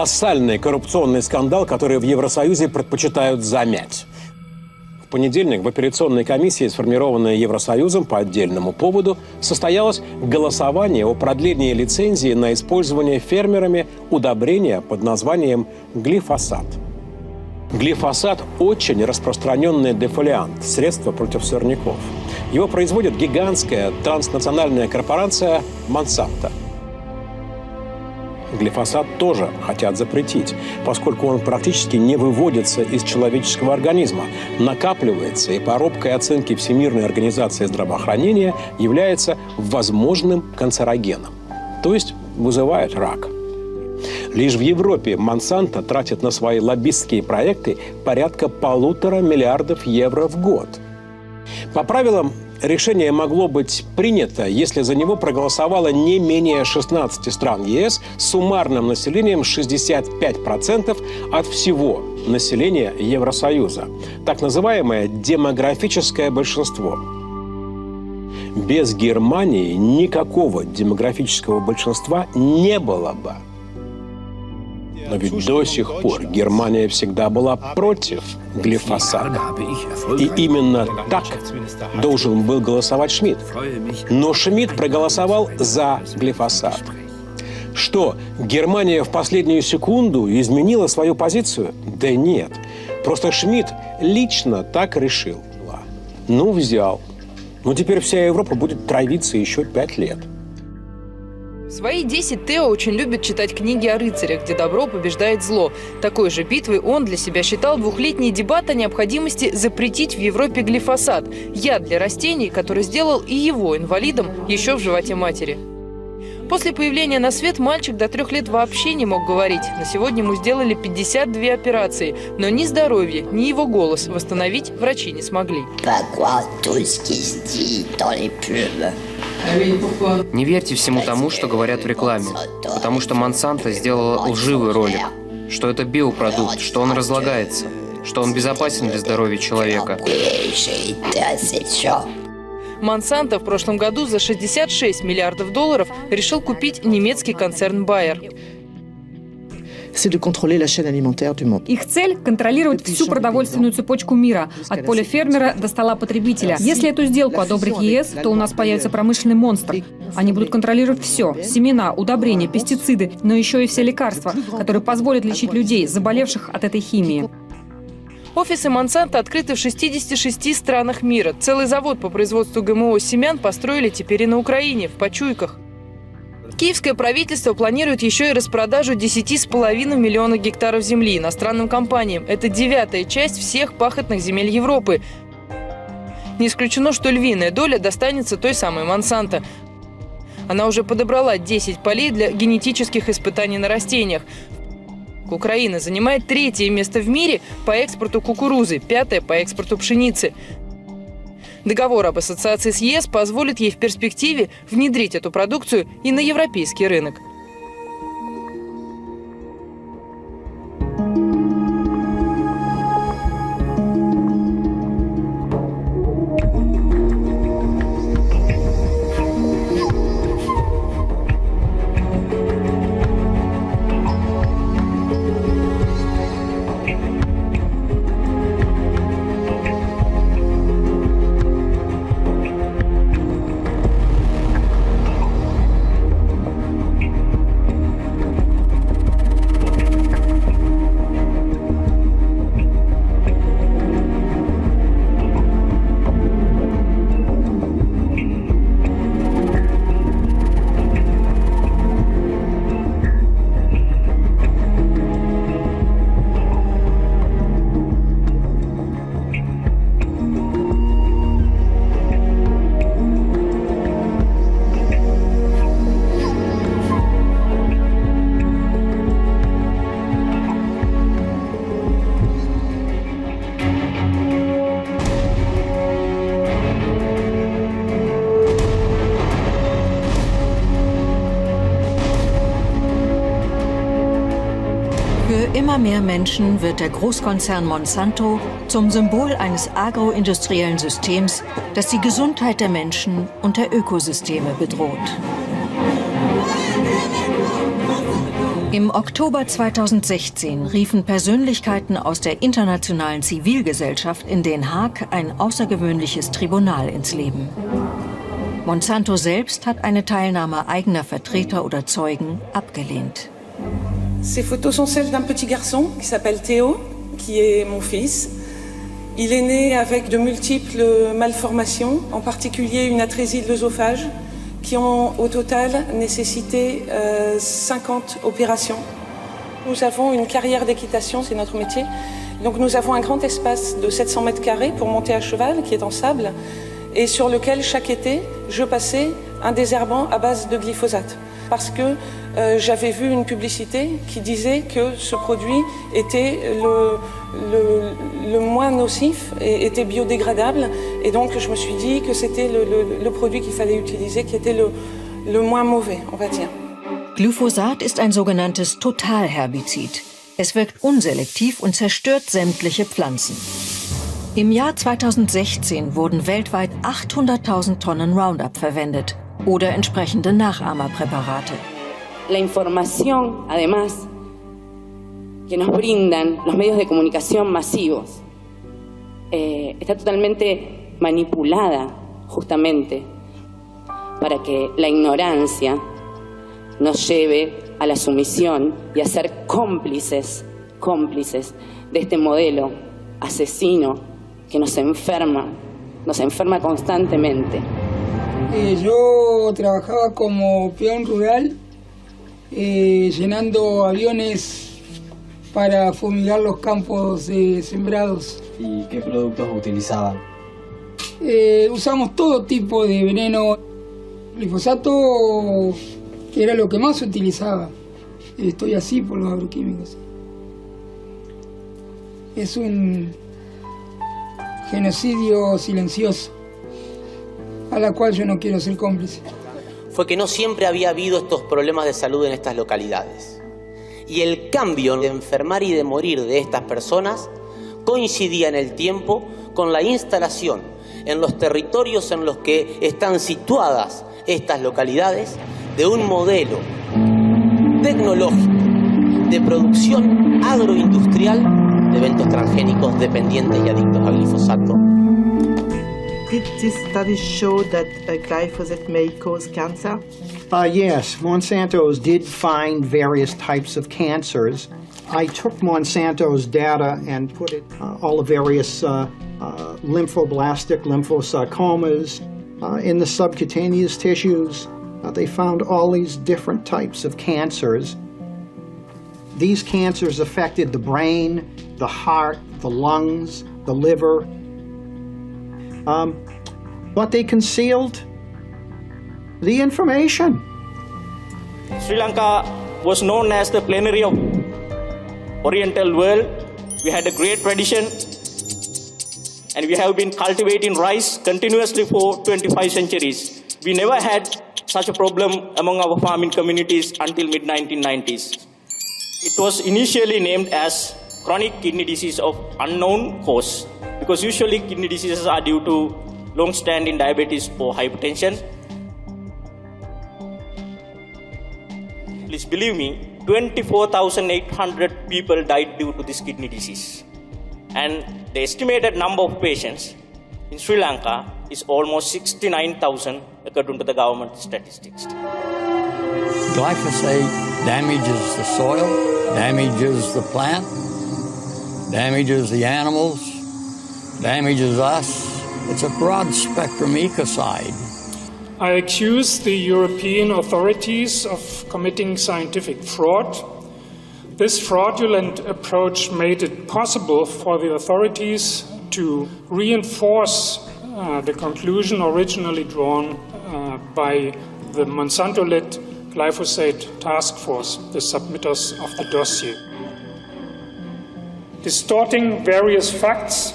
колоссальный коррупционный скандал, который в Евросоюзе предпочитают замять. В понедельник в операционной комиссии, сформированной Евросоюзом по отдельному поводу, состоялось голосование о продлении лицензии на использование фермерами удобрения под названием глифосат. Глифосат – очень распространенный дефолиант, средство против сорняков. Его производит гигантская транснациональная корпорация Monsanto. Глифосат тоже хотят запретить, поскольку он практически не выводится из человеческого организма, накапливается и по робкой оценке Всемирной организации здравоохранения является возможным канцерогеном, то есть вызывает рак. Лишь в Европе Monsanto тратит на свои лоббистские проекты порядка 1,5 миллиарда евро в год. По правилам, решение могло быть принято, если за него проголосовало не менее 16 стран ЕС с суммарным населением 65% от всего населения Евросоюза. Так называемое демографическое большинство. Без Германии никакого демографического большинства не было бы. Но ведь до сих пор Германия всегда была против глифосата. И именно так должен был голосовать Шмидт. Но Шмидт проголосовал за глифосат. Что, Германия в последнюю секунду изменила свою позицию? Да нет. Просто Шмидт лично так решил. Ну, взял. Ну, теперь вся Европа будет травиться еще 5 лет. В свои 10 Тео очень любит читать книги о рыцарях, где добро побеждает зло. Такой же битвой он для себя считал двухлетний дебат о необходимости запретить в Европе глифосат – яд для растений, который сделал и его инвалидом еще в животе матери. После появления на свет мальчик до 3 лет вообще не мог говорить. На сегодня ему сделали 52 операции, но ни здоровье, ни его голос восстановить врачи не смогли. Не верьте всему тому, что говорят в рекламе, потому что Monsanto сделала лживый ролик, что это биопродукт, что он разлагается, что он безопасен для здоровья человека. Monsanto в прошлом году за 66 миллиардов долларов решил купить немецкий концерн Bayer. Их цель – контролировать всю продовольственную цепочку мира, от поля фермера до стола потребителя. Если эту сделку одобрит ЕС, то у нас появится промышленный монстр. Они будут контролировать все – семена, удобрения, пестициды, но еще и все лекарства, которые позволят лечить людей, заболевших от этой химии. Офисы Monsanto открыты в 66 странах мира. Целый завод по производству ГМО семян построили теперь и на Украине, в Почуйках. Киевское правительство планирует еще и распродажу 10,5 миллионов гектаров земли иностранным компаниям. Это 9-я часть всех пахотных земель Европы. Не исключено, что львиная доля достанется той самой Monsanto. Она уже подобрала 10 полей для генетических испытаний на растениях. Украина занимает 3-е место в мире по экспорту кукурузы, 5-е по экспорту пшеницы. Договор об ассоциации с ЕС позволит ей в перспективе внедрить эту продукцию и на европейский рынок. immer mehr Menschen wird der Großkonzern Monsanto zum Symbol eines agroindustriellen Systems, das die Gesundheit der Menschen und der Ökosysteme bedroht. Im Oktober 2016 riefen Persönlichkeiten aus der internationalen Zivilgesellschaft in Den Haag ein außergewöhnliches Tribunal ins Leben. Monsanto selbst hat eine Teilnahme eigener Vertreter oder Zeugen abgelehnt. Ces photos sont celles d'un petit garçon qui s'appelle Théo, qui est mon fils. Il est né avec de multiples malformations, en particulier une atrésie de l'œsophage, qui ont au total nécessité 50 opérations. Nous avons une carrière d'équitation, c'est notre métier. Donc nous avons un grand espace de 700 mètres carrés pour monter à cheval, qui est en sable, et sur lequel chaque été, je passais un désherbant à base de glyphosate. Parce que j'avais vu une publicité qui disait que ce produit était le moins nocif et était biodégradable. Et donc je me suis dit que c'était le produit qu'il fallait utiliser, qui était le moins mauvais, on va dire. Glyphosat ist ein sogenanntes Totalherbizid. Es wirkt unselektiv und zerstört sämtliche Pflanzen. Im Jahr 2016 wurden weltweit 800.000 Tonnen Roundup verwendet oder entsprechende Nachahmerpräparate. La información, además, que nos brindan los medios de comunicación masivos, está totalmente manipulada justamente para que la ignorancia nos lleve a la sumisión y a ser cómplices de este modelo asesino que nos enferma constantemente. Yo trabajaba como peón rural, llenando aviones para fumigar los campos sembrados. ¿Y qué productos utilizaban? Usamos todo tipo de veneno. Glifosato era lo que más utilizaba. Estoy así por los agroquímicos. Es un genocidio silencioso, a la cual yo no quiero ser cómplice. Fue que no siempre había habido estos problemas de salud en estas localidades. Y el cambio de enfermar y de morir de estas personas coincidía en el tiempo con la instalación en los territorios en los que están situadas estas localidades de un modelo tecnológico de producción agroindustrial de eventos transgénicos dependientes y adictos al glifosato. Did this study show that glyphosate may cause cancer? Yes, Monsanto's did find various types of cancers. I took Monsanto's data and put it all the various lymphoblastic lymphosarcomas in the subcutaneous tissues. They found all these different types of cancers. These cancers affected the brain, the heart, the lungs, the liver. But they concealed the information. Sri Lanka was known as the plenary of Oriental world. We had a great tradition, and we have been cultivating rice continuously for 25 centuries. We never had such a problem among our farming communities until mid-1990s. It was initially named as chronic kidney disease of unknown cause, because usually kidney diseases are due to long-standing diabetes or hypertension. Please believe me, 24,800 people died due to this kidney disease. And the estimated number of patients in Sri Lanka is almost 69,000 according to the government statistics. Glyphosate damages the soil, damages the plant, damages the animals, damages us. It's a broad-spectrum ecocide. I accuse the European authorities of committing scientific fraud. This fraudulent approach made it possible for the authorities to reinforce the conclusion originally drawn by the Monsanto-led glyphosate task force, the submitters of the dossier. Distorting various facts,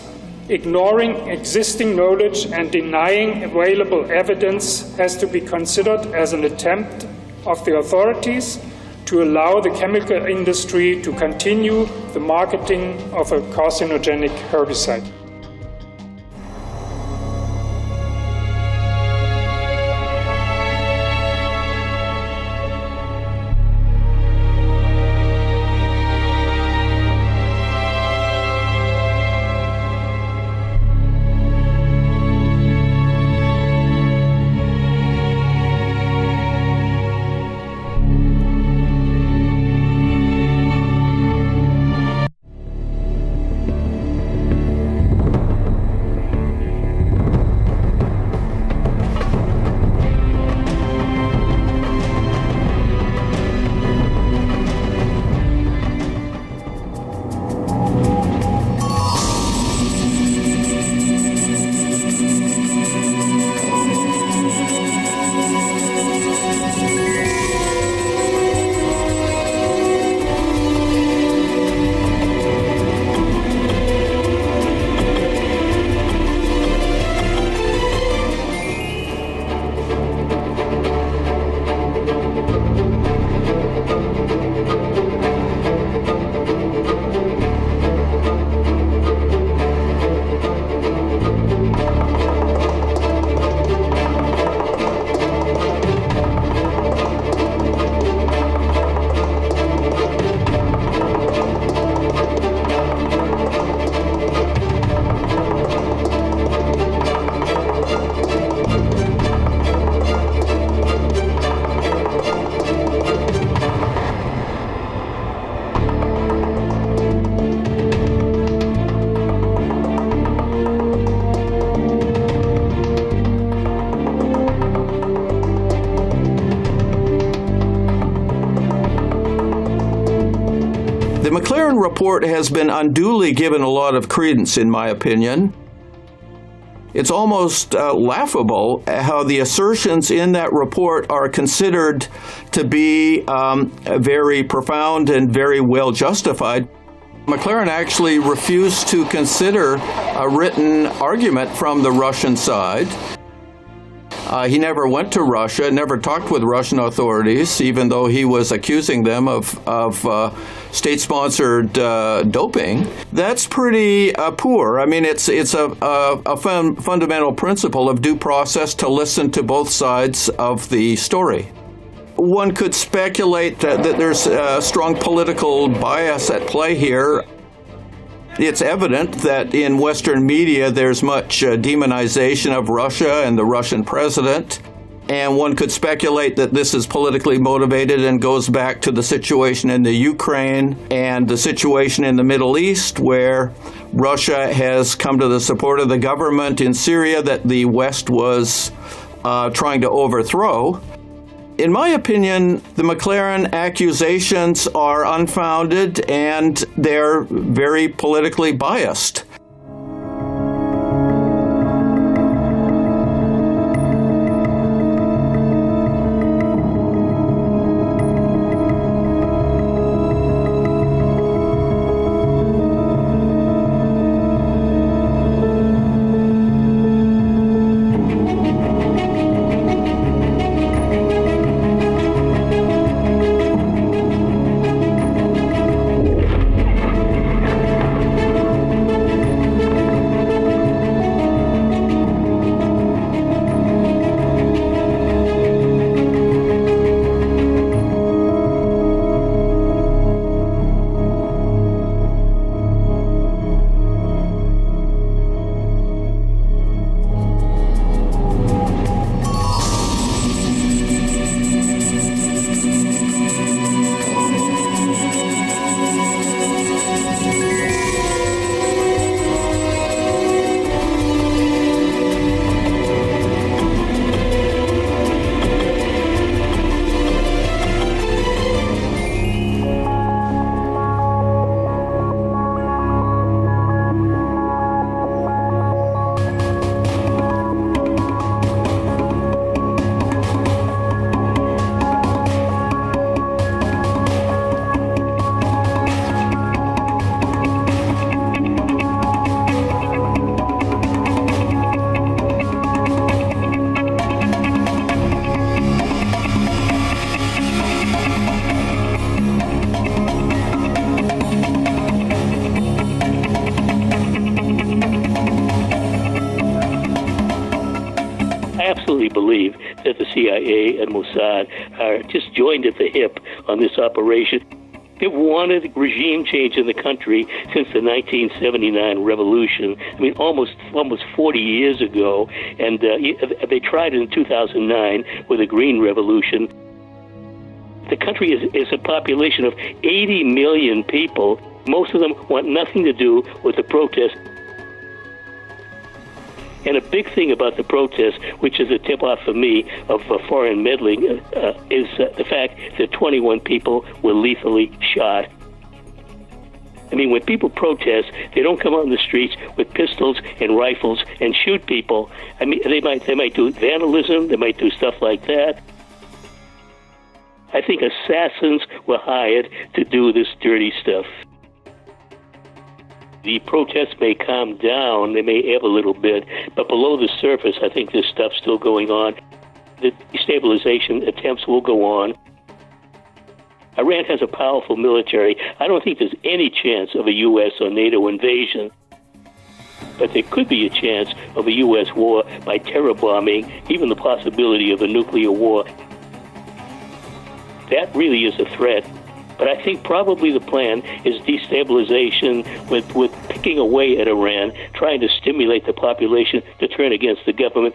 ignoring existing knowledge and denying available evidence has to be considered as an attempt of the authorities to allow the chemical industry to continue the marketing of a carcinogenic herbicide. McLaren report has been unduly given a lot of credence, in my opinion. It's almost laughable how the assertions in that report are considered to be very profound and very well justified. McLaren actually refused to consider a written argument from the Russian side. He never went to Russia, never talked with Russian authorities, even though he was accusing them of state-sponsored doping. That's pretty poor. I mean, it's a fundamental principle of due process to listen to both sides of the story. One could speculate that there's a strong political bias at play here. It's evident that in Western media there's much demonization of Russia and the Russian president, and one could speculate that this is politically motivated and goes back to the situation in the Ukraine and the situation in the Middle East, where Russia has come to the support of the government in Syria that the West was trying to overthrow. In my opinion, the McLaren accusations are unfounded and they're very politically biased. Believe that the CIA and Mossad are just joined at the hip on this operation. They've wanted regime change in the country since the 1979 revolution. I mean, almost 40 years ago. And they tried in 2009 with the Green Revolution. The country is a population of 80 million people. Most of them want nothing to do with the protests. And a big thing about the protests, which is a tip-off for me of foreign meddling, is the fact that 21 people were lethally shot. I mean, when people protest, they don't come out in the streets with pistols and rifles and shoot people. I mean, they might do vandalism, they might do stuff like that. I think assassins were hired to do this dirty stuff. The protests may calm down, they may ebb a little bit, but below the surface, I think there's stuff still going on. The destabilization attempts will go on. Iran has a powerful military. I don't think there's any chance of a U.S. or NATO invasion. But there could be a chance of a U.S. war by terror bombing, even the possibility of a nuclear war. That really is a threat. But I think probably the plan is destabilization with picking away at Iran, trying to stimulate the population to turn against the government.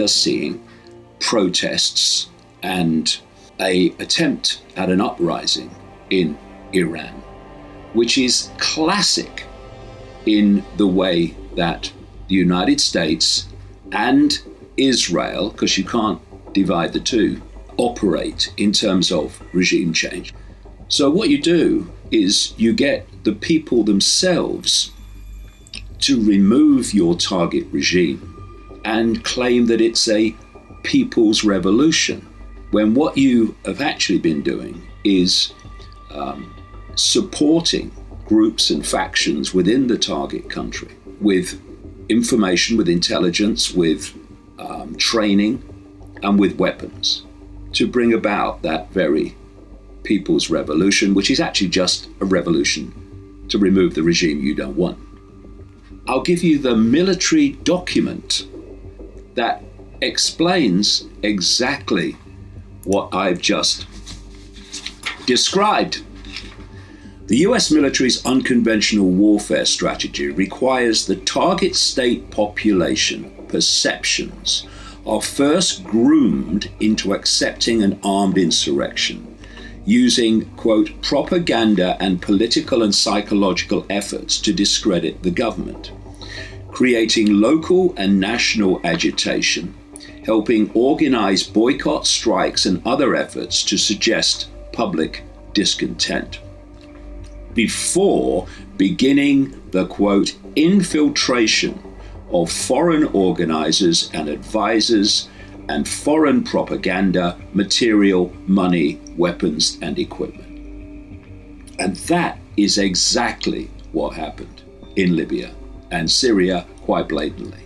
are seeing protests and an attempt at an uprising in Iran, which is classic in the way that the United States and Israel, because you can't divide the two, operate in terms of regime change. So what you do is you get the people themselves to remove your target regime and claim that it's a people's revolution, when what you have actually been doing is supporting groups and factions within the target country with information, with intelligence, with training, and with weapons to bring about that very people's revolution, which is actually just a revolution to remove the regime you don't want. I'll give you the military document that explains exactly what I've just described. The US military's unconventional warfare strategy requires the target state population perceptions are first groomed into accepting an armed insurrection using, quote, propaganda and political and psychological efforts to discredit the government, creating local and national agitation, helping organize boycott strikes and other efforts to suggest public discontent, before beginning the, quote, infiltration of foreign organizers and advisors and foreign propaganda, material, money, weapons, and equipment. And that is exactly what happened in Libya and Syria quite blatantly.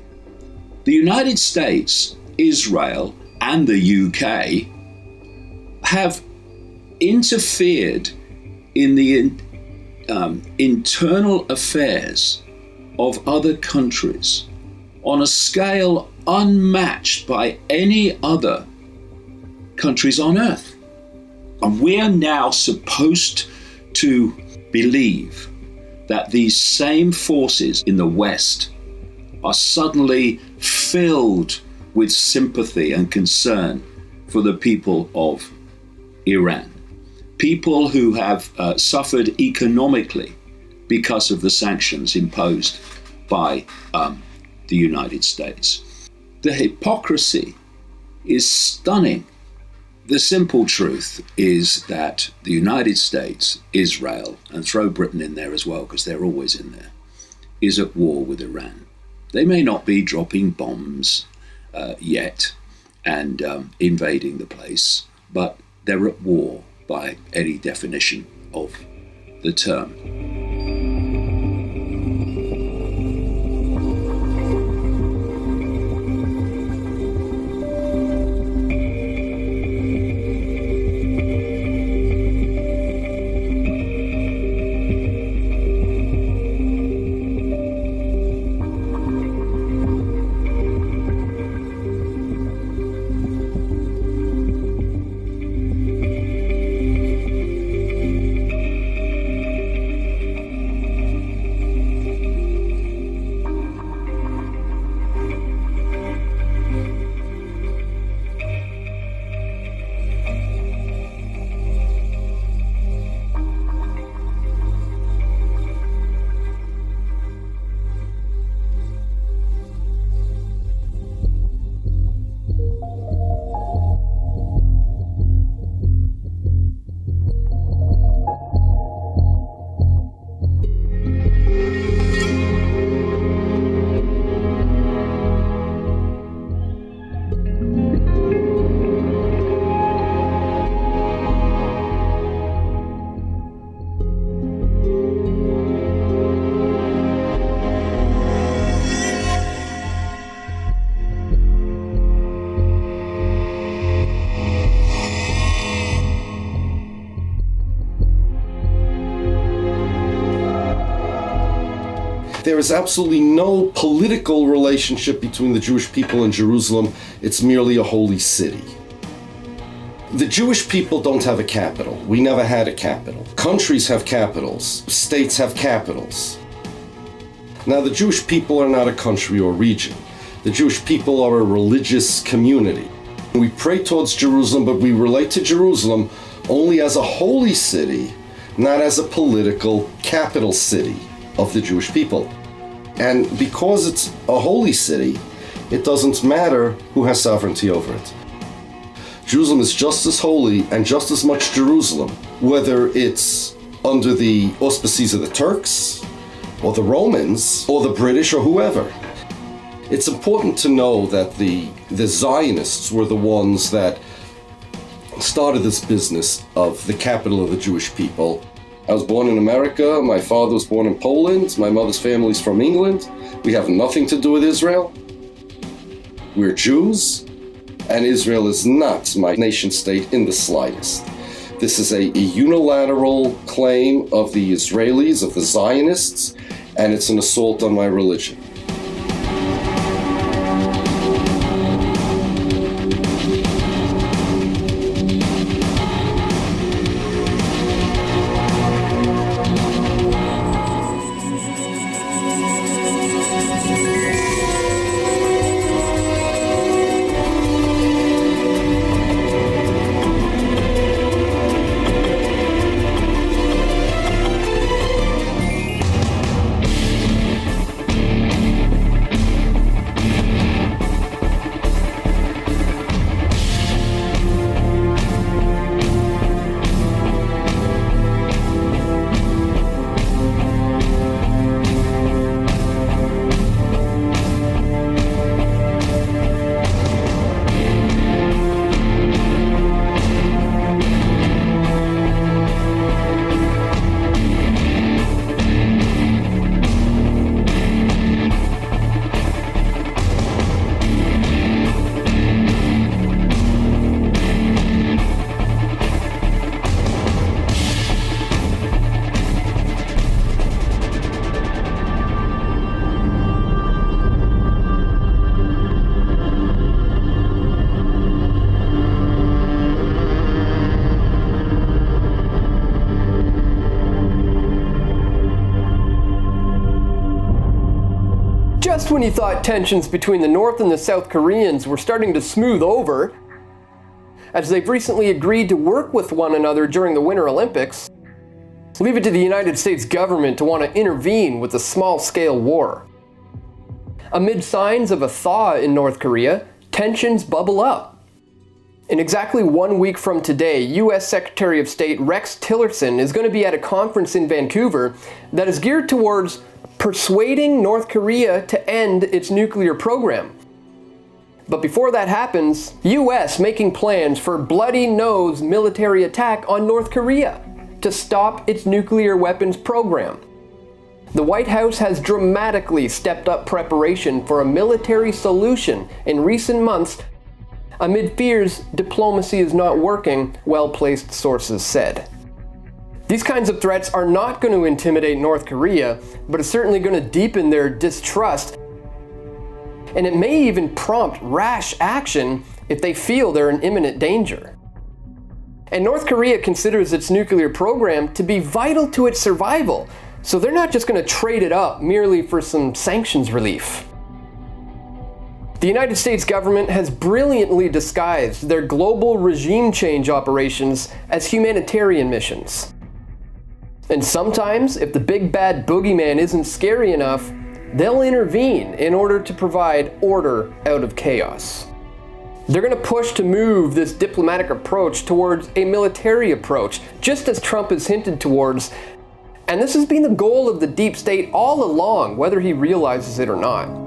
The United States, Israel, and the UK have interfered in the internal affairs of other countries on a scale unmatched by any other countries on earth. And we are now supposed to believe that these same forces in the West are suddenly filled with sympathy and concern for the people of Iran. People who have suffered economically because of the sanctions imposed by the United States. The hypocrisy is stunning. The simple truth is that the United States, Israel, and throw Britain in there as well, because they're always in there, is at war with Iran. They may not be dropping bombs yet and invading the place, but they're at war by any definition of the term. There is absolutely no political relationship between the Jewish people and Jerusalem. It's merely a holy city. The Jewish people don't have a capital. We never had a capital. Countries have capitals. States have capitals. Now, the Jewish people are not a country or region. The Jewish people are a religious community. We pray towards Jerusalem, but we relate to Jerusalem only as a holy city, not as a political capital city of the Jewish people. And because it's a holy city, it doesn't matter who has sovereignty over it. Jerusalem is just as holy and just as much Jerusalem, whether it's under the auspices of the Turks, or the Romans, or the British, or whoever. It's important to know that the Zionists were the ones that started this business of the capital of the Jewish people. I was born in America, my father was born in Poland, my mother's family's from England. We have nothing to do with Israel. We're Jews, and Israel is not my nation state in the slightest. This is a unilateral claim of the Israelis, of the Zionists, and it's an assault on my religion. Just when you thought tensions between the North and the South Koreans were starting to smooth over, as they've recently agreed to work with one another during the Winter Olympics, leave it to the United States government to want to intervene with a small-scale war. Amid signs of a thaw in North Korea, tensions bubble up. In exactly 1 week from today, U.S. Secretary of State Rex Tillerson is going to be at a conference in Vancouver that is geared towards persuading North Korea to end its nuclear program. But before that happens, U.S. making plans for bloody-nose military attack on North Korea to stop its nuclear weapons program. The White House has dramatically stepped up preparation for a military solution in recent months amid fears diplomacy is not working, well-placed sources said. These kinds of threats are not going to intimidate North Korea, but it's certainly going to deepen their distrust. And it may even prompt rash action if they feel they're in imminent danger. And North Korea considers its nuclear program to be vital to its survival, so they're not just going to trade it up merely for some sanctions relief. The United States government has brilliantly disguised their global regime change operations as humanitarian missions. And sometimes, if the big bad boogeyman isn't scary enough, they'll intervene in order to provide order out of chaos. They're going to push to move this diplomatic approach towards a military approach, just as Trump has hinted towards. And this has been the goal of the deep state all along, whether he realizes it or not.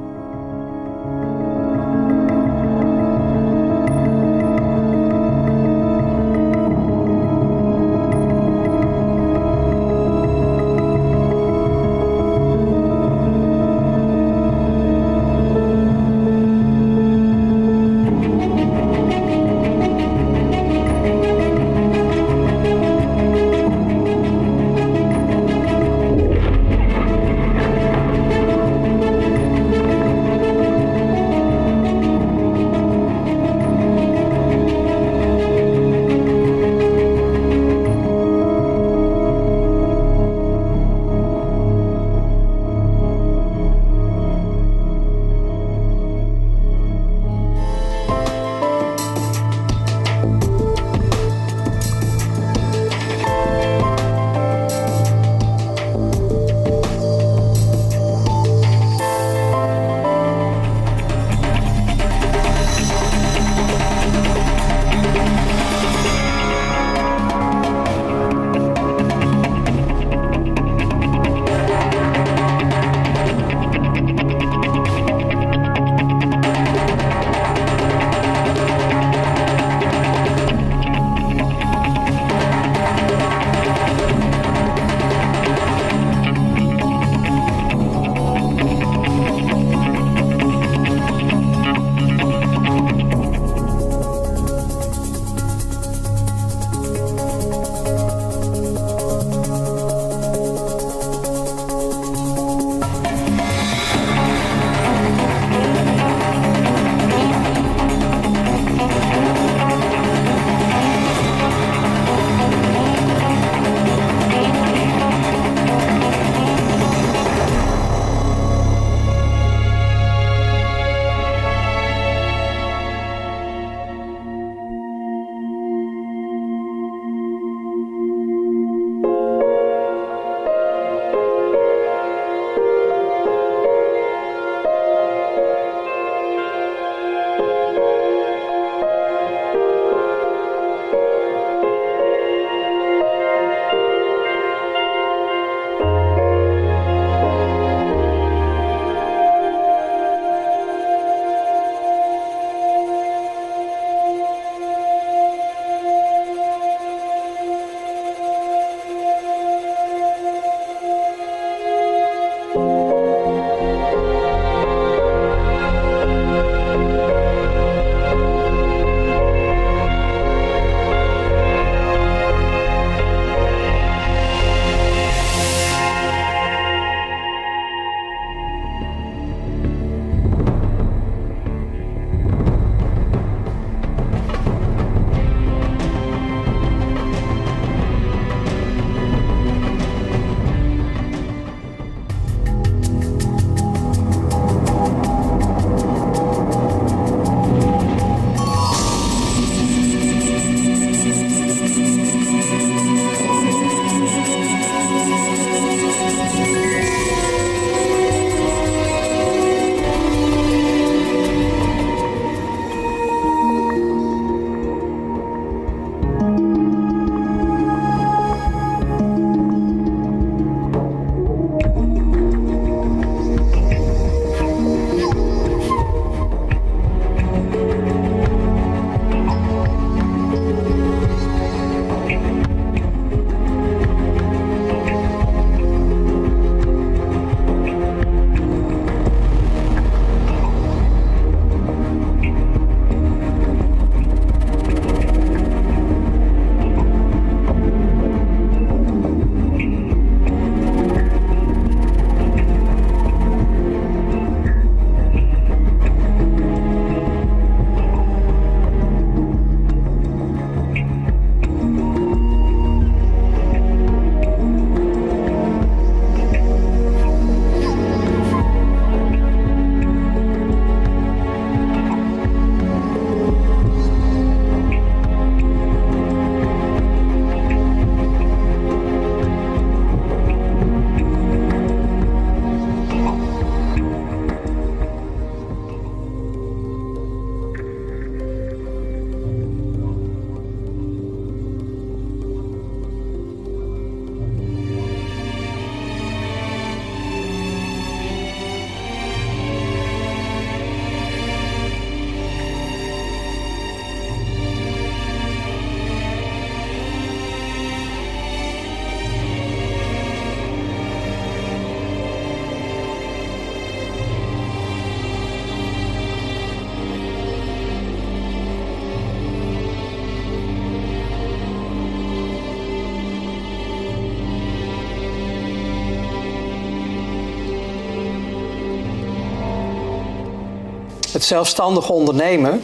Het zelfstandig ondernemen.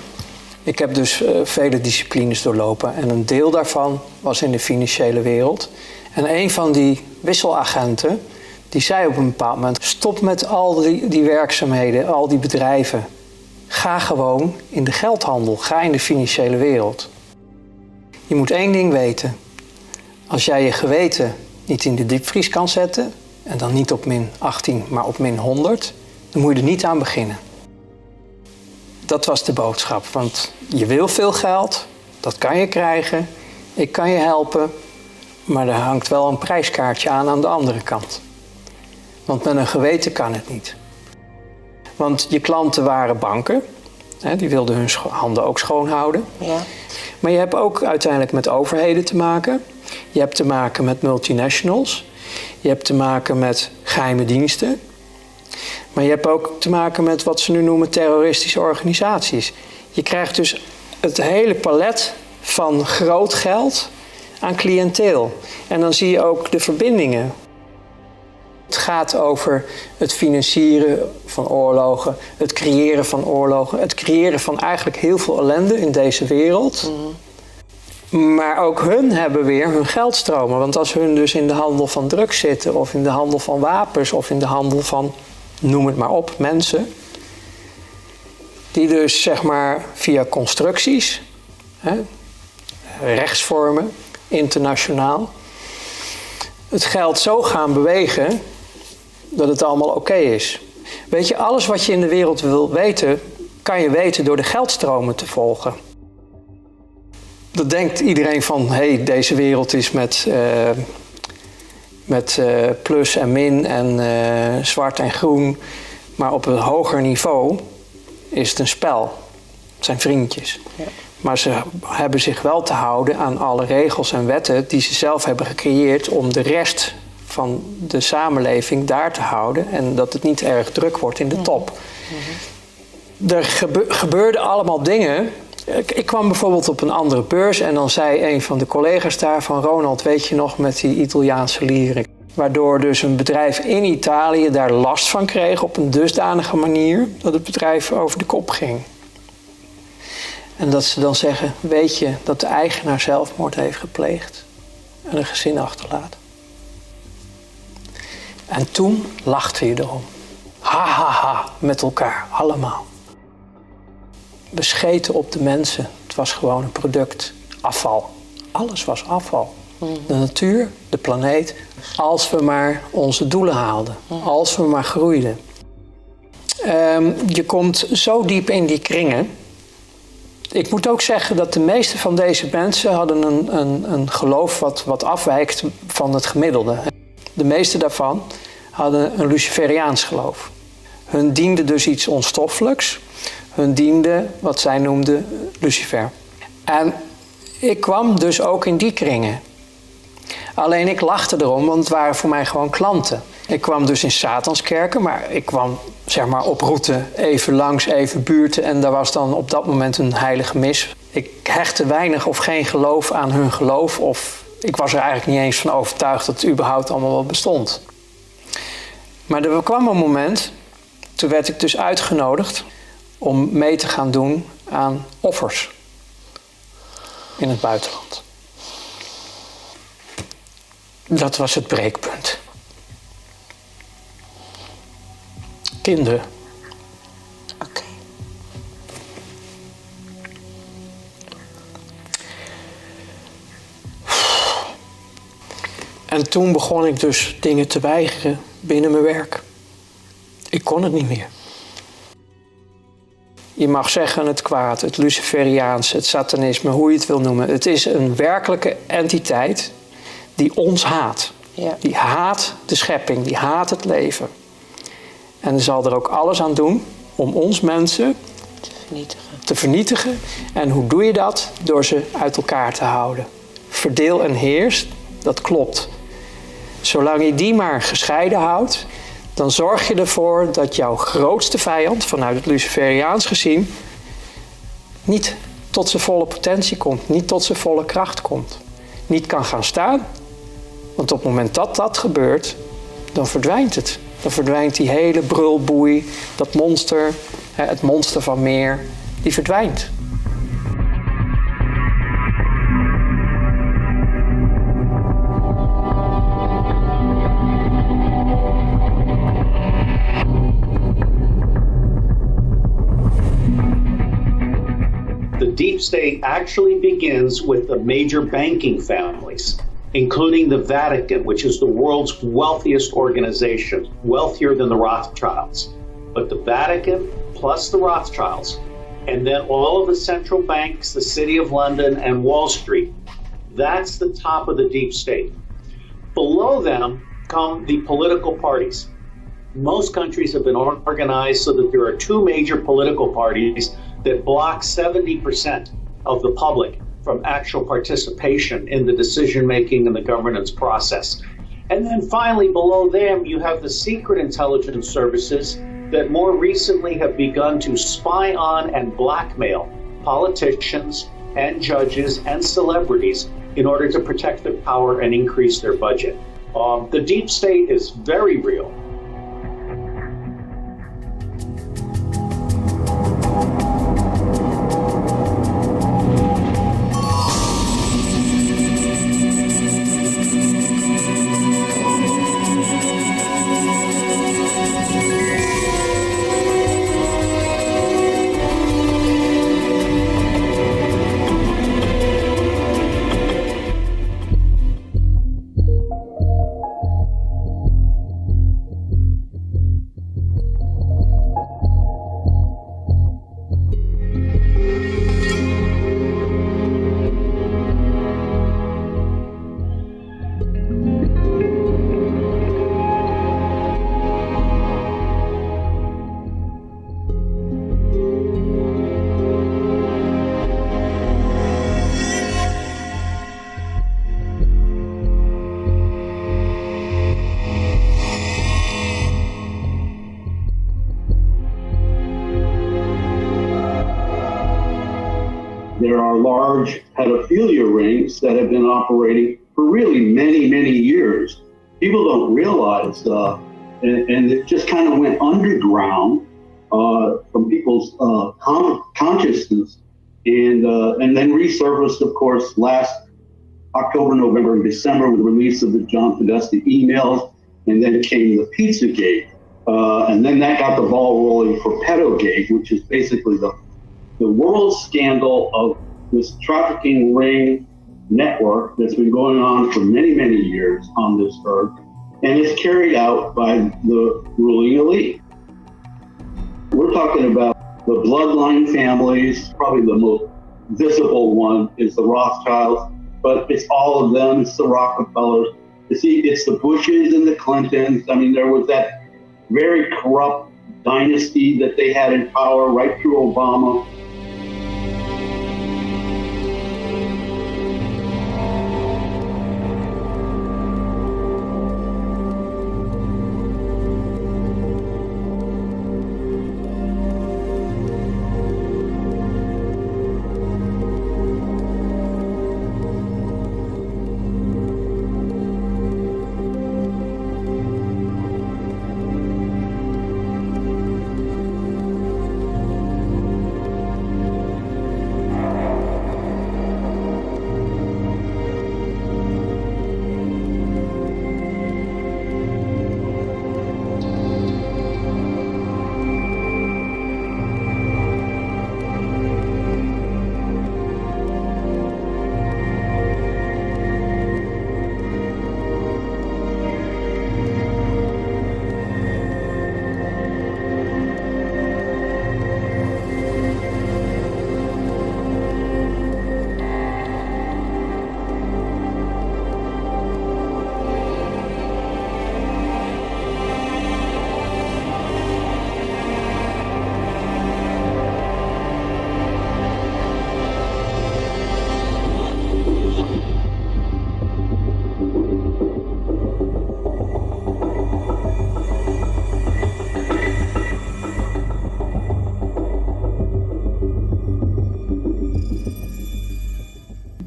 Ik heb dus vele disciplines doorlopen en een deel daarvan was in de financiële wereld. En een van die wisselagenten, die zei op een bepaald moment, stop met al die werkzaamheden, al die bedrijven. Ga gewoon in de geldhandel, ga in de financiële wereld. Je moet één ding weten. Als jij je geweten niet in de diepvries kan zetten, en dan niet op min 18, maar op min 100, dan moet je er niet aan beginnen. Dat was de boodschap, want je wil veel geld, dat kan je krijgen, ik kan je helpen, maar er hangt wel een prijskaartje aan de andere kant. Want met een geweten kan het niet. Want je klanten waren banken, hè, die wilden hun handen ook schoon houden. Ja. Maar je hebt ook uiteindelijk met overheden te maken. Je hebt te maken met multinationals. Je hebt te maken met geheime diensten. Maar je hebt ook te maken met wat ze nu noemen terroristische organisaties. Je krijgt dus het hele palet van groot geld aan cliënteel. En dan zie je ook de verbindingen. Het gaat over het financieren van oorlogen, het creëren van oorlogen, het creëren van eigenlijk heel veel ellende in deze wereld. Maar ook hun hebben weer hun geldstromen. Want als hun dus in de handel van drugs zitten, of in de handel van wapens, of in de handel van, noem het maar op, mensen. Die dus zeg maar via constructies, hè, rechtsvormen, internationaal, het geld zo gaan bewegen dat het allemaal oké is. Weet je, alles wat je in de wereld wil weten, kan je weten door de geldstromen te volgen. Dat denkt iedereen van, hé, deze wereld is met plus en min en zwart en groen. Maar op een hoger niveau is het een spel. Het zijn vriendjes. Ja. Maar ze hebben zich wel te houden aan alle regels en wetten die ze zelf hebben gecreëerd om de rest van de samenleving daar te houden en dat het niet erg druk wordt in de top. Er gebeurden allemaal dingen. Ik kwam bijvoorbeeld op een andere beurs en dan zei een van de collega's daar van Ronald, weet je nog, met die Italiaanse lieren. Waardoor dus een bedrijf in Italië daar last van kreeg op een dusdanige manier dat het bedrijf over de kop ging. En dat ze dan zeggen, weet je dat de eigenaar zelfmoord heeft gepleegd en een gezin achterlaat. En toen lachte je erom. Ha, ha, ha, met elkaar, allemaal. Bescheten op de mensen. Het was gewoon een product. Afval. Alles was afval. De natuur, de planeet. Als we maar onze doelen haalden. Als we maar groeiden. Je komt zo diep in die kringen. Ik moet ook zeggen dat de meeste van deze mensen hadden een geloof wat afwijkt van het gemiddelde. De meeste daarvan hadden een Luciferiaans geloof. Hun diende dus iets onstoffelijks. Hun diende wat zij noemden Lucifer. En ik kwam dus ook in die kringen. Alleen ik lachte erom, want het waren voor mij gewoon klanten. Ik kwam dus in Satanskerken, maar ik kwam zeg maar op route even langs, even buurten. En daar was dan op dat moment een heilige mis. Ik hechtte weinig of geen geloof aan hun geloof. Of ik was er eigenlijk niet eens van overtuigd dat het überhaupt allemaal wel bestond. Maar er kwam een moment, toen werd ik dus uitgenodigd om mee te gaan doen aan offers in het buitenland. Dat was het breekpunt. Kinderen. Oké. En toen begon ik dus dingen te weigeren binnen mijn werk. Ik kon het niet meer. Je mag zeggen het kwaad, het Luciferiaans, het satanisme, hoe je het wil noemen. Het is een werkelijke entiteit die ons haat. Ja. Die haat de schepping, die haat het leven. En zal er ook alles aan doen om ons mensen te vernietigen. En hoe doe je dat? Door ze uit elkaar te houden. Verdeel en heers, dat klopt. Zolang je die maar gescheiden houdt, dan zorg je ervoor dat jouw grootste vijand, vanuit het Luciferiaans gezien, niet tot zijn volle potentie komt, niet tot zijn volle kracht komt. Niet kan gaan staan, want op het moment dat dat gebeurt, dan verdwijnt het. Dan verdwijnt die hele brulboei, dat monster, Het monster van meer, die verdwijnt. The deep state actually begins with the major banking families, including the Vatican, which is the world's wealthiest organization, wealthier than the Rothschilds. But the Vatican plus the Rothschilds, and then all of the central banks, the City of London, and Wall Street, that's the top of the deep state. Below them come the political parties. Most countries have been organized so that there are two major political parties that block 70% of the public from actual participation in the decision-making and the governance process. And then finally, below them, you have the secret intelligence services that more recently have begun to spy on and blackmail politicians and judges and celebrities in order to protect their power and increase their budget. The deep state is very real. There are large pedophilia rings that have been operating for really many, many years. People don't realize, and it just kind of went underground from people's consciousness, and then resurfaced, of course, last October, November, and December with the release of the John Podesta emails, and then came the Pizzagate, and then that got the ball rolling for Pedogate, which is basically the world scandal of this trafficking ring network that's been going on for many, many years on this earth, and it's carried out by the ruling elite. We're talking about the bloodline families. Probably the most visible one is the Rothschilds, but it's all of them. It's the Rockefellers. You see, it's the Bushes and the Clintons. I mean, there was that very corrupt dynasty that they had in power right through Obama.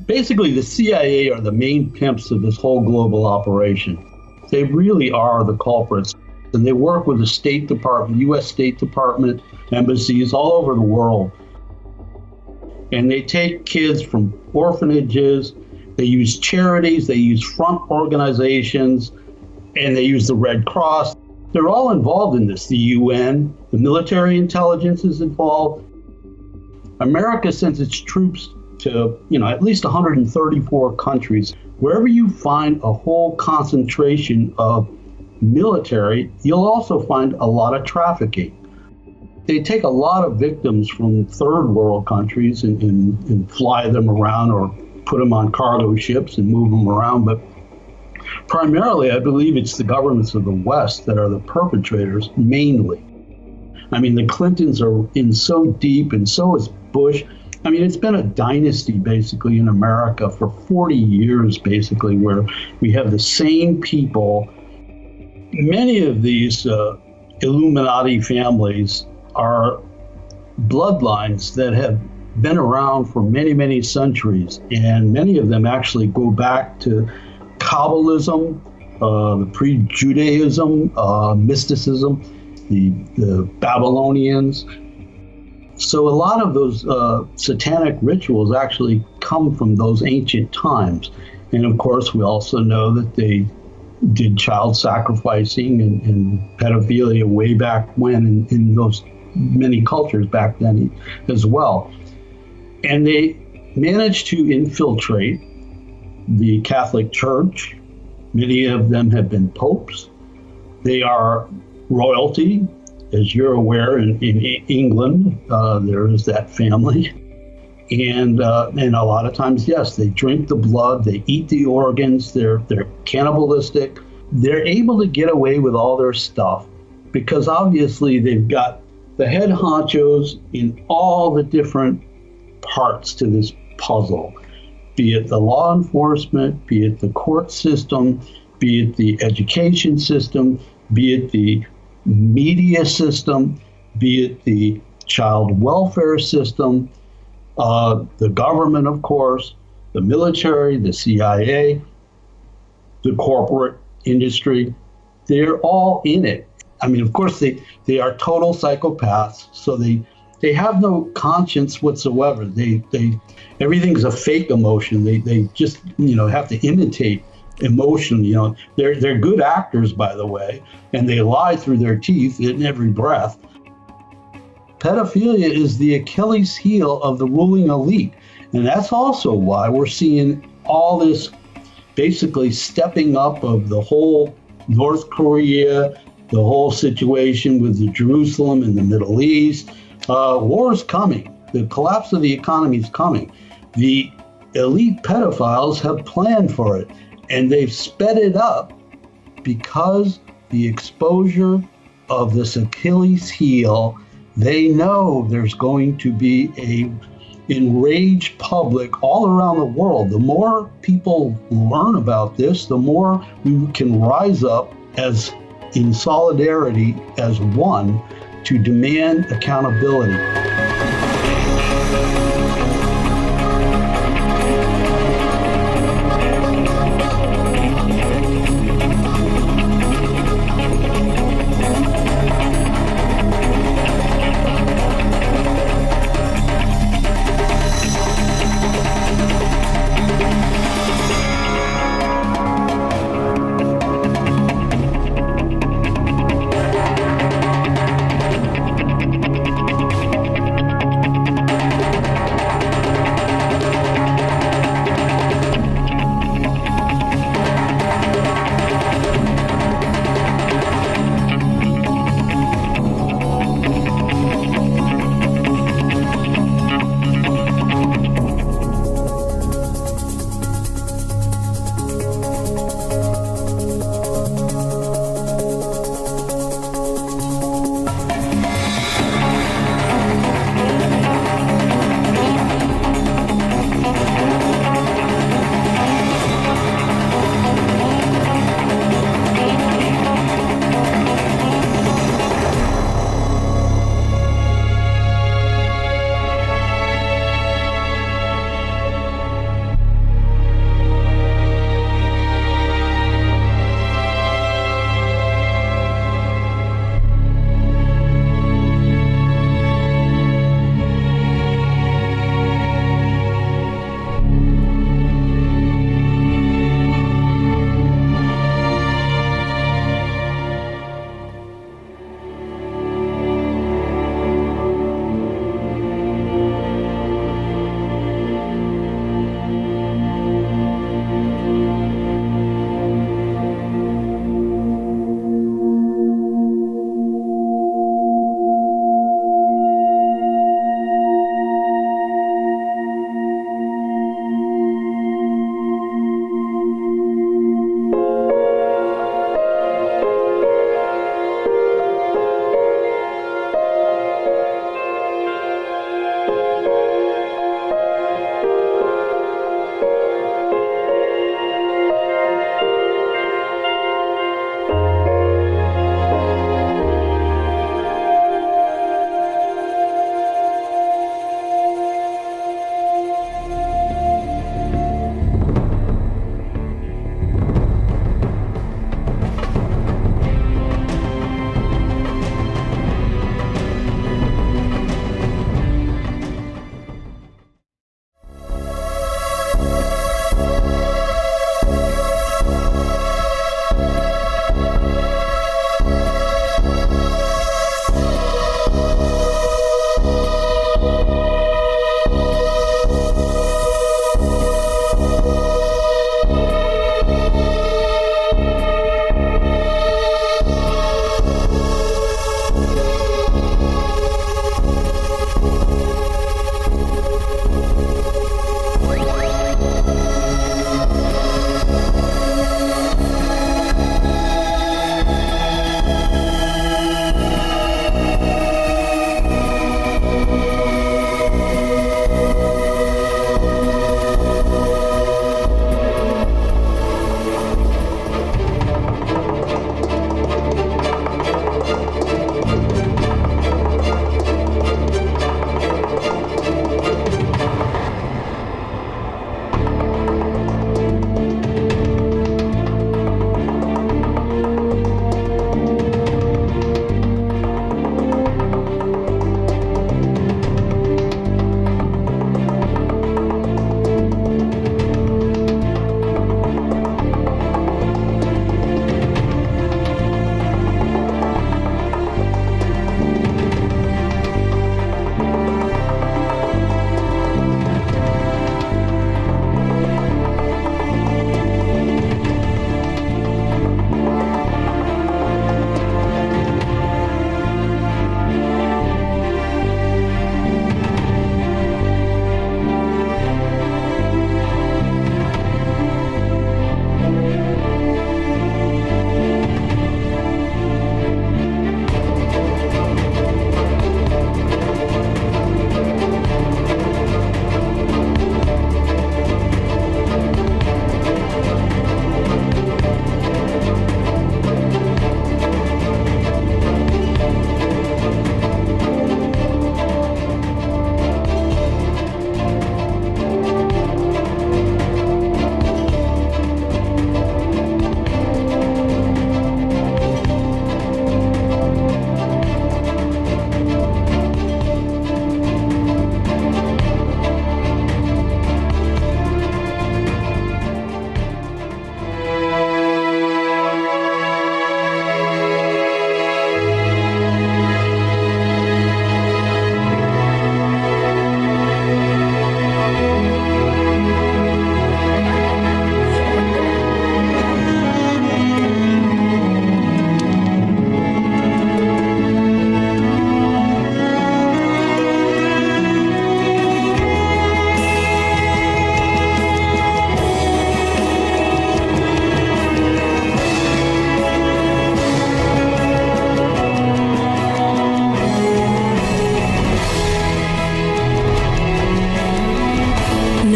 Basically, the CIA are the main pimps of this whole global operation. They really are the culprits. And they work with the State Department, U.S. State Department, embassies all over the world. And they take kids from orphanages, they use charities, they use front organizations, and they use the Red Cross. They're all involved in this. The UN, the military intelligence is involved. America sends its troops to, at least 134 countries. Wherever you find a whole concentration of military, you'll also find a lot of trafficking. They take a lot of victims from third world countries and fly them around or put them on cargo ships and move them around. But primarily, I believe it's the governments of the West that are the perpetrators, mainly. I mean, the Clintons are in so deep, and so is Bush. I mean, it's been a dynasty, basically, in America for 40 years, basically, where we have the same people. Many of these Illuminati families are bloodlines that have been around for many, many centuries, and many of them actually go back to Kabbalism, the pre-Judaism, mysticism, the Babylonians. So a lot of those satanic rituals actually come from those ancient times. And of course, we also know that they did child sacrificing and pedophilia way back when in those many cultures back then as well. And they managed to infiltrate the Catholic Church. Many of them have been popes. They are royalty. As you're aware, in England, there is that family. And a lot of times, yes, they drink the blood, they eat the organs, they're cannibalistic. They're able to get away with all their stuff because obviously they've got the head honchos in all the different parts to this puzzle, be it the law enforcement, be it the court system, be it the education system, be it the media system, be it the child welfare system, the government, of course, the military, the CIA, the corporate industry. They're all in it. I mean, of course, they are total psychopaths, so they have no conscience whatsoever. They everything's a fake emotion. They just have to imitate emotion. They're good actors, by the way, and they lie through their teeth in every breath. Pedophilia is the Achilles heel of the ruling elite, and that's also why we're seeing all this basically stepping up of the whole North Korea, the whole situation with the Jerusalem and the Middle East. War is coming. The collapse of the economy is coming. The elite pedophiles have planned for it, and they've sped it up because the exposure of this Achilles heel, they know there's going to be a enraged public all around the world. The more people learn about this, the more we can rise up as in solidarity as one to demand accountability.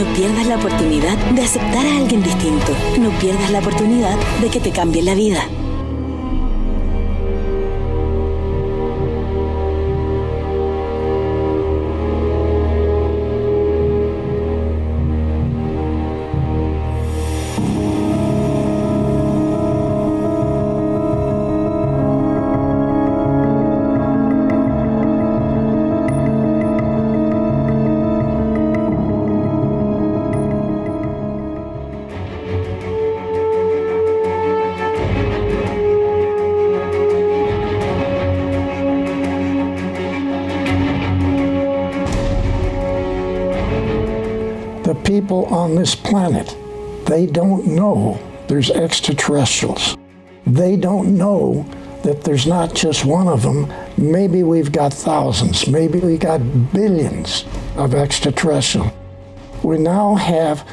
No pierdas la oportunidad de aceptar a alguien distinto. No pierdas la oportunidad de que te cambie la vida. People on this planet, they don't know there's extraterrestrials. They don't know that there's not just one of them. Maybe we've got thousands, maybe we got billions of extraterrestrials. We now have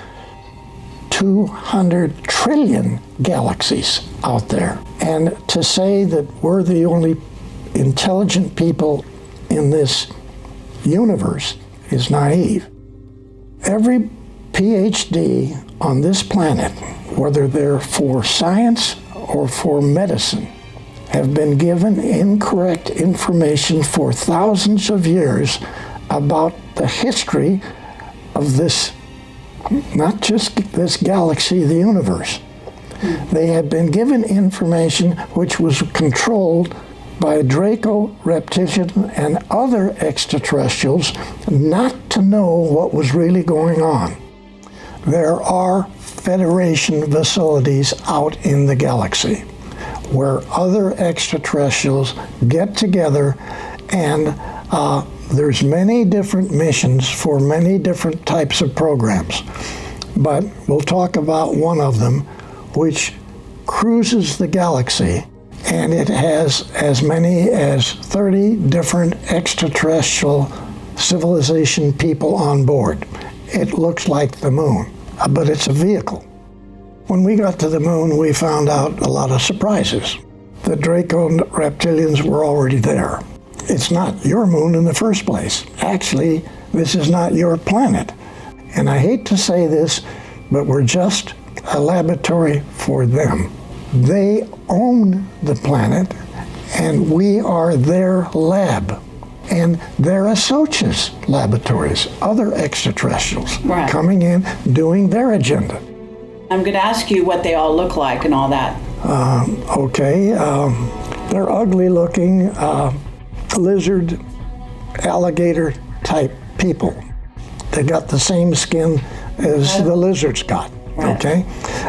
200 trillion galaxies out there. And to say that we're the only intelligent people in this universe is naive. Every PhD on this planet, whether they're for science or for medicine, have been given incorrect information for thousands of years about the history of this, not just this galaxy, the universe. They have been given information which was controlled by Draco, reptilian, and other extraterrestrials not to know what was really going on. There are Federation facilities out in the galaxy where other extraterrestrials get together, and there's many different missions for many different types of programs. But we'll talk about one of them, which cruises the galaxy, and it has as many as 30 different extraterrestrial civilization people on board. It looks like the moon, but it's a vehicle. When we got to the moon, we found out a lot of surprises. The Draco reptilians were already there. It's not your moon in the first place. Actually, this is not your planet. And I hate to say this, but we're just a laboratory for them. They own the planet, and we are their lab. And they're Asocius laboratories, other extraterrestrials coming in, doing their agenda. I'm going to ask you what they all look like and all that. They're ugly looking, lizard, alligator type people. They got the same skin as the lizards got, okay?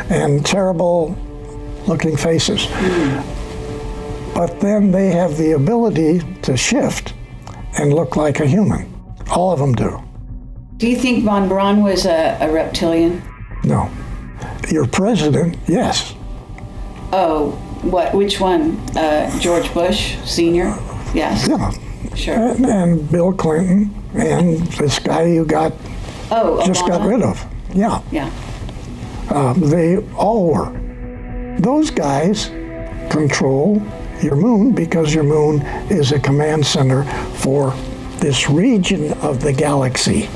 And terrible looking faces. But then they have the ability to shift and look like a human. All of them do. Do you think von Braun was a reptilian? No. Your president, yes. Oh, what? Which one? George Bush Sr.? Yes. Yeah. Sure. And Bill Clinton and this guy you got just got rid of. Yeah. Yeah. They all were. Those guys control your moon because your moon is a command center for this region of the galaxy,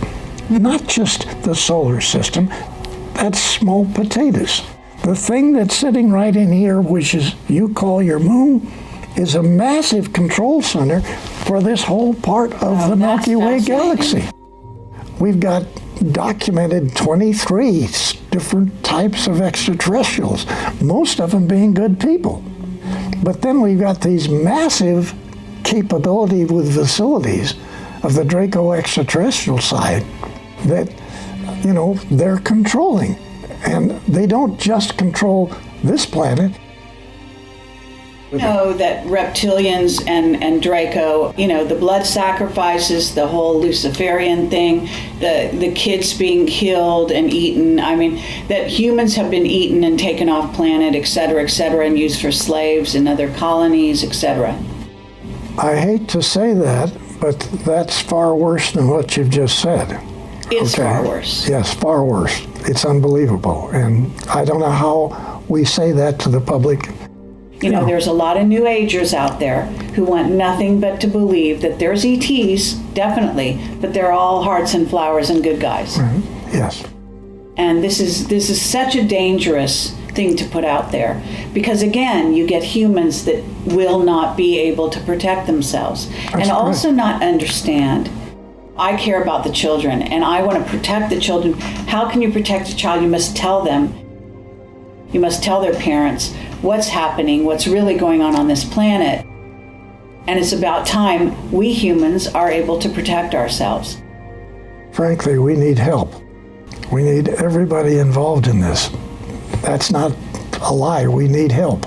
not just the solar system. That's small potatoes. The thing that's sitting right in here, which is you call your moon, is a massive control center for this whole part of the Milky Way galaxy. We've got documented 23 different types of extraterrestrials, most of them being good people. But then we've got these massive capability with facilities of the Draco extraterrestrial side that, you know, they're controlling. And they don't just control this planet. You know that reptilians and Draco, you know, the blood sacrifices, the whole Luciferian thing, the kids being killed and eaten. I mean, that humans have been eaten and taken off planet, et cetera, and used for slaves in other colonies, etc. I hate to say that, but that's far worse than what you've just said. It's far worse. Yes, far worse. It's unbelievable. And I don't know how we say that to the public. You know, there's a lot of New Agers out there who want nothing but to believe that there's ETs, definitely, but they're all hearts and flowers and good guys. Yes. And this is such a dangerous thing to put out there, because again, you get humans that will not be able to protect themselves. And also not understand. I care about the children and I want to protect the children. How can you protect a child? You must tell them. You must tell their parents what's happening, what's really going on this planet. And it's about time we humans are able to protect ourselves. Frankly, we need help. We need everybody involved in this. That's not a lie. We need help.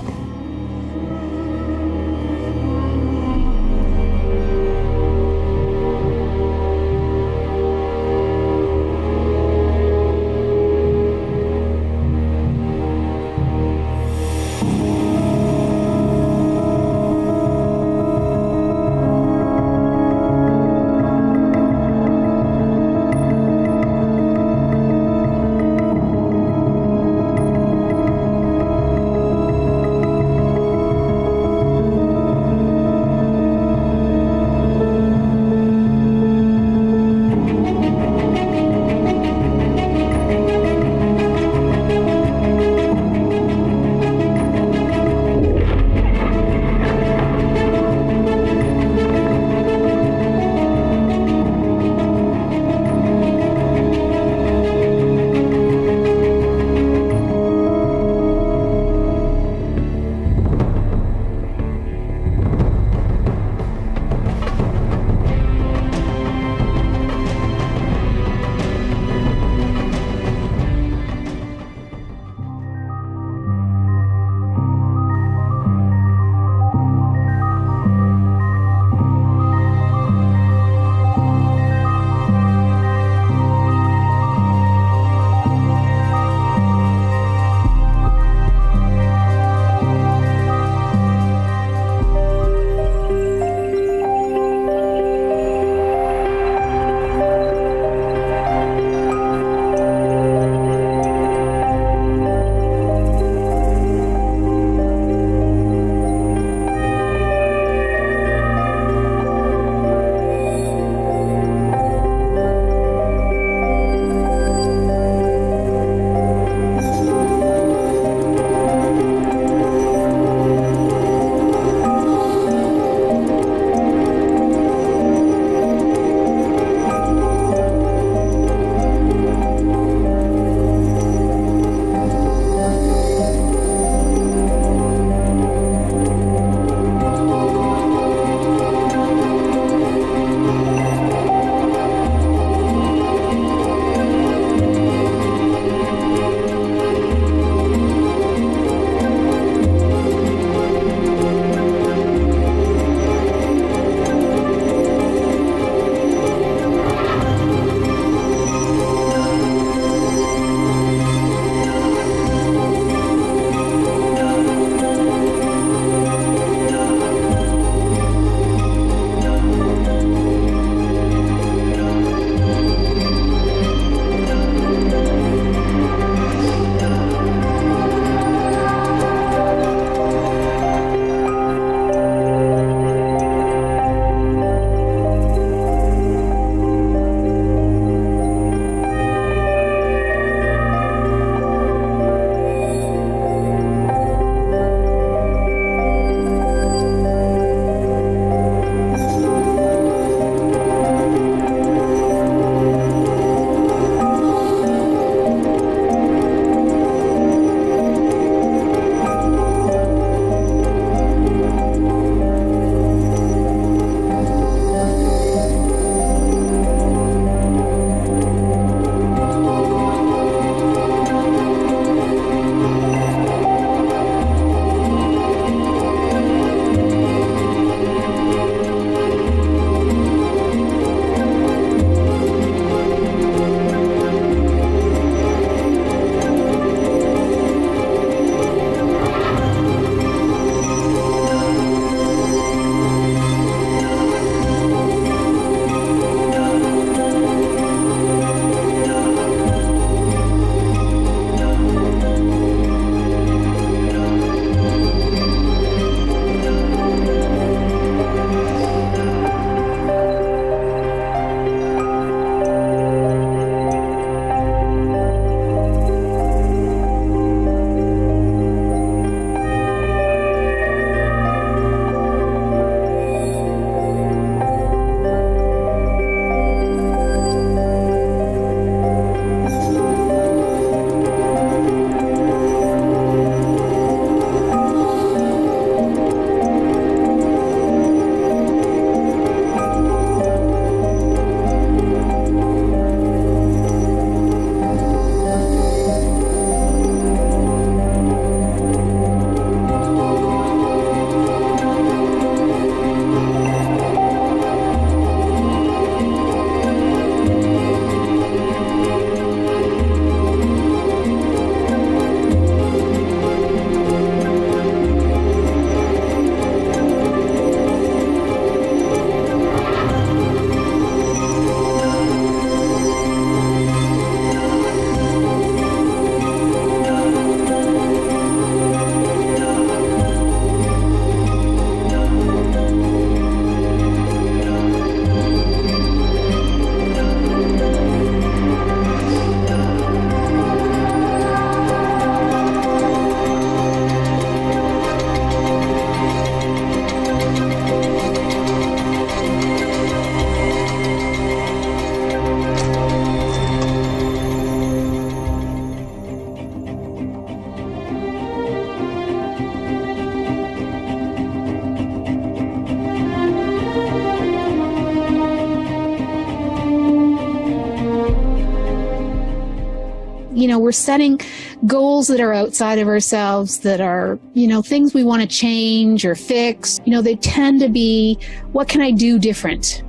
we're setting goals that are outside of ourselves, that are, things we want to change or fix. They tend to be, what can I do different?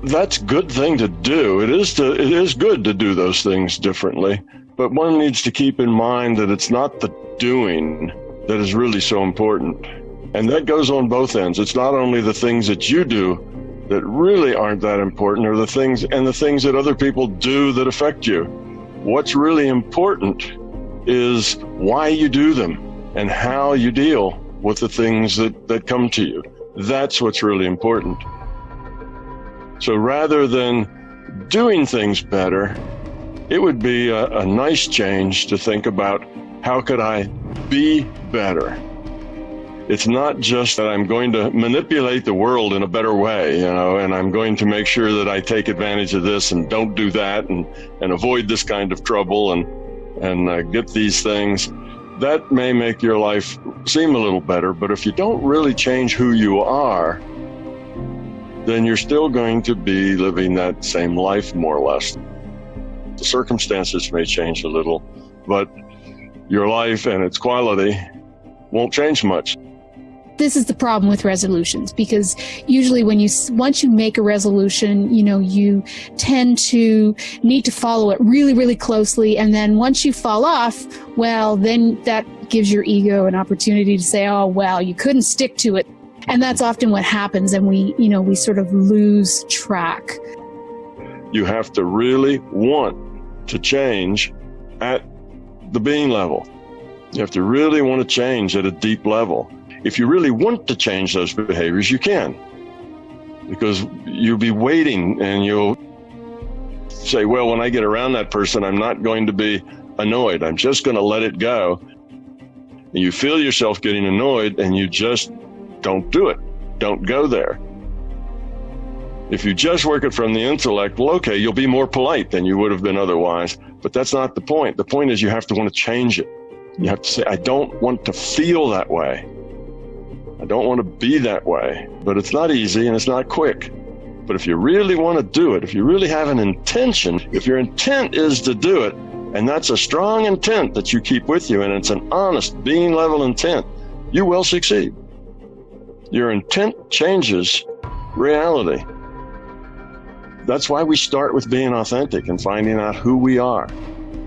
That's a good thing to do. It is good to do those things differently. But one needs to keep in mind that it's not the doing that is really so important. And that goes on both ends. It's not only the things that you do that really aren't that important, or the things that other people do that affect you. What's really important is why you do them and how you deal with the things that come to you. That's what's really important. So rather than doing things better, it would be a nice change to think about, how could I be better? It's not just that I'm going to manipulate the world in a better way, and I'm going to make sure that I take advantage of this and don't do that and avoid this kind of trouble and get these things. That may make your life seem a little better, but if you don't really change who you are, then you're still going to be living that same life, more or less. The circumstances may change a little, but your life and its quality won't change much. This is the problem with resolutions, because usually once you make a resolution, you tend to need to follow it really, really closely. And then once you fall off, well, then that gives your ego an opportunity to say, oh, well, you couldn't stick to it. And that's often what happens. And we sort of lose track. You have to really want to change at the being level. You have to really want to change at a deep level. If you really want to change those behaviors, you can. Because you'll be waiting and you'll say, well, when I get around that person, I'm not going to be annoyed. I'm just going to let it go. And you feel yourself getting annoyed and you just don't do it. Don't go there. If you just work it from the intellect, well, okay, you'll be more polite than you would have been otherwise. But that's not the point. The point is you have to want to change it. You have to say, I don't want to feel that way. I don't want to be that way. But it's not easy and it's not quick. But if you really want to do it, if you really have an intention, if your intent is to do it, and that's a strong intent that you keep with you, and it's an honest, being level intent, you will succeed. Your intent changes reality. That's why we start with being authentic and finding out who we are.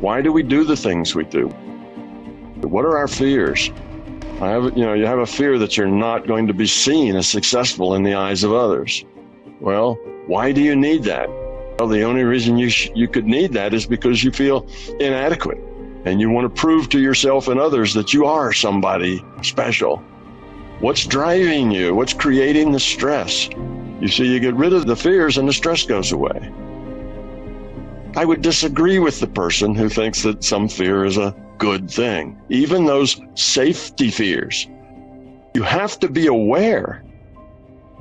Why do we do the things we do? What are our fears? You have a fear that you're not going to be seen as successful in the eyes of others. Well, why do you need that? Well, the only reason you could need that is because you feel inadequate and you want to prove to yourself and others that you are somebody special. What's driving you? What's creating the stress? You see, you get rid of the fears and the stress goes away. I would disagree with the person who thinks that some fear is a good thing, even those safety fears. You have to be aware.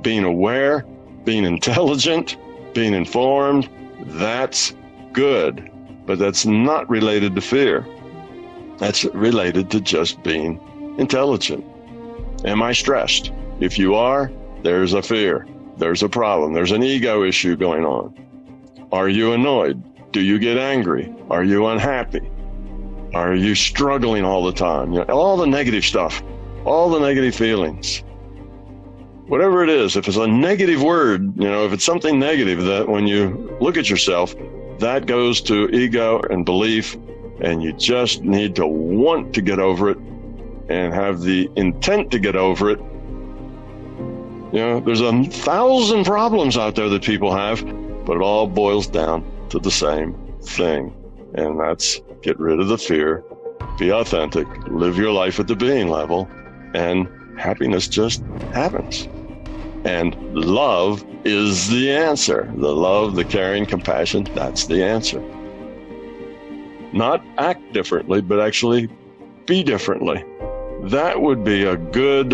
Being aware, being intelligent, being informed, that's good, but that's not related to fear. That's related to just being intelligent. Am I stressed? If you are, there's a fear. There's a problem. There's an ego issue going on. Are you annoyed? Do you get angry? Are you unhappy? Are you struggling all the time? All the negative stuff, all the negative feelings. Whatever it is, if it's a negative word, if it's something negative, that when you look at yourself, that goes to ego and belief, and you just need to want to get over it and have the intent to get over it. There's 1,000 problems out there that people have, but it all boils down to the same thing. And that's get rid of the fear, be authentic, live your life at the being level, and happiness just happens. And love is the answer. The love, the caring, compassion, that's the answer. Not act differently, but actually be differently. That would be a good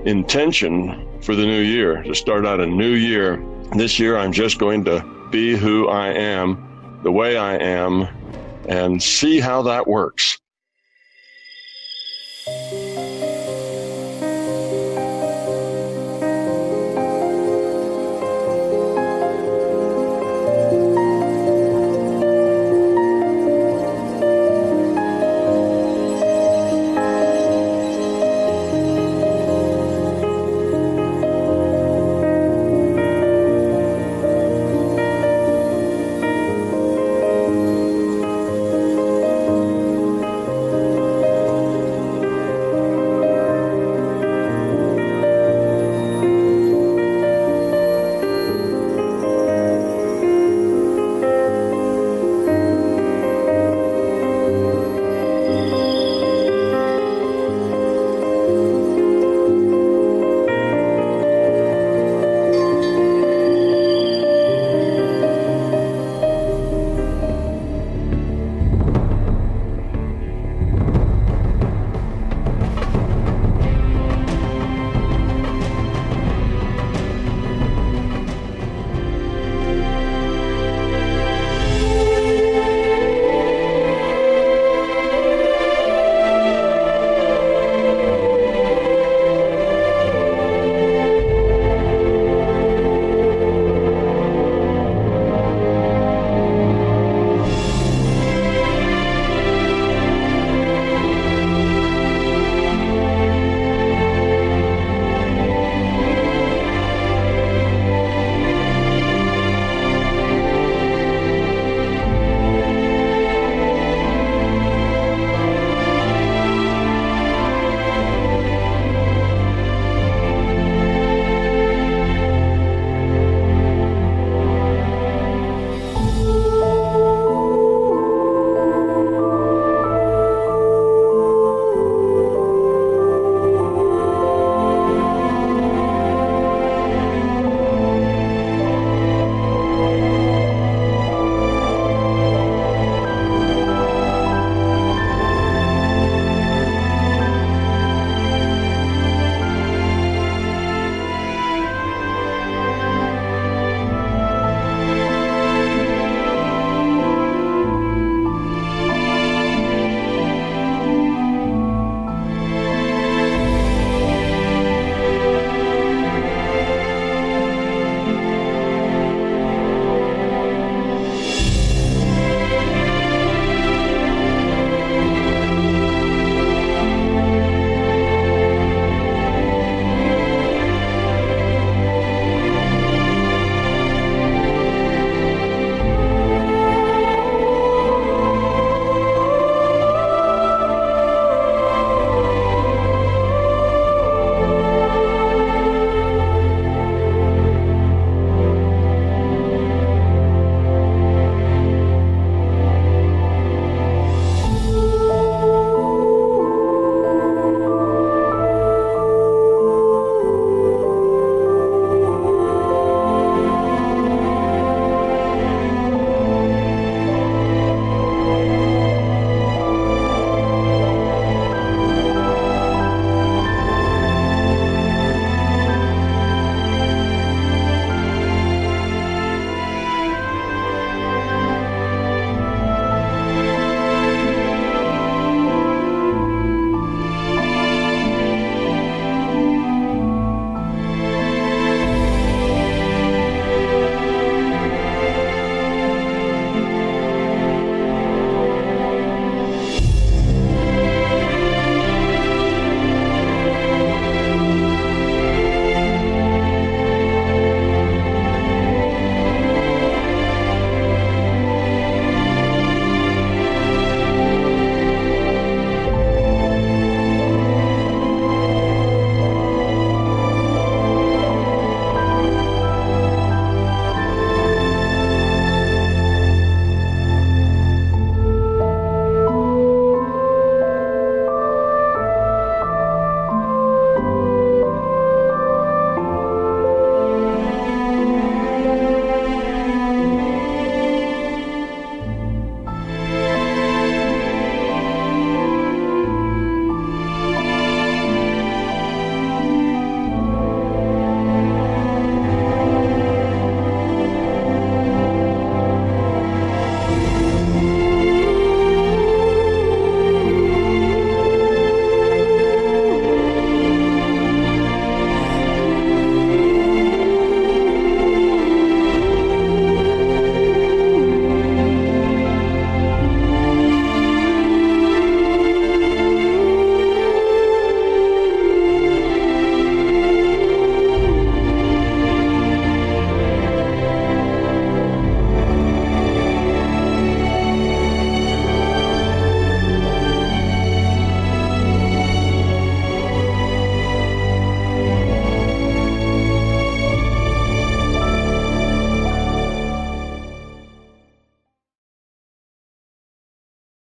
intention for the new year, to start out a new year. This year, I'm just going to be who I am, the way I am, and see how that works.